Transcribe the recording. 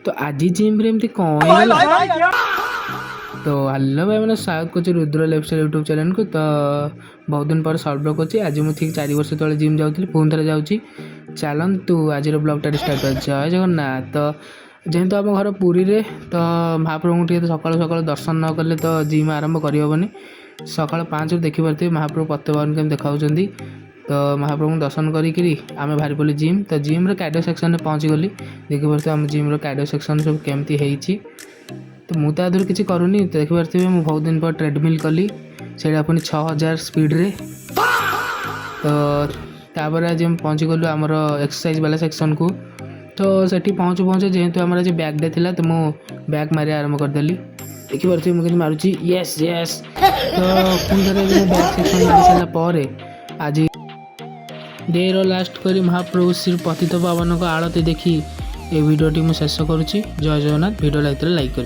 तो आज जिम्रे एमती कौन है तो हेलो भाई मैंने स्वागत कर रुद्र लाइफस्टाइल यूट्यूब चैनल को। तो बहुत दिन पर सॉल्व ब्लॉग अच्छी आज मुझे ठीक 4 वर्ष तले जिम जाऊँगी पुणी थे जाऊँगी चलतु आज ब्लॉगटा स्टार्ट कर जय जगन्नाथ। तो जेहेतु आम घर पुरी रे तो महाप्रभु टे सकाल सकाल दर्शन न कले तो जिम आरंभ करहबनी। सकाल 5 देखिपे महाप्रभु पत्यभवन केम देखा तो महाप्रभु दर्शन करी आम बाहरी पड़ी जिम। तो जिम्र कार्डियो सेक्शन में पहुँची गली देखिपे आम जिम्र कार्डियो सेक्शन सब केमती है। तो मुझे आदि किसी करूनी तो देखिपे मुझे बहुत दिन पर ट्रेडमिल कली से पुणी 6000 स्पीड रे। तो तापर आज पहुँची गलु आमर एक्सरसाइज वाला सेक्शन को। तो सेठी पहुँचु पहुँचे जेहेतु आम आज बैग डे थिला तो मुझे बैग मारे आरंभ करदेली देखिपे मुझे मारुची येस येस। तो पुणी थे बैग सेक्शन मारी सारापर आज डेर लास्ट करी महाप्रभु श्री पतित पावन को आलती देखी ये वीडियोटी मुझे शेष करुच्ची। जय जगन्नाथ। वीडियो लाइक कर।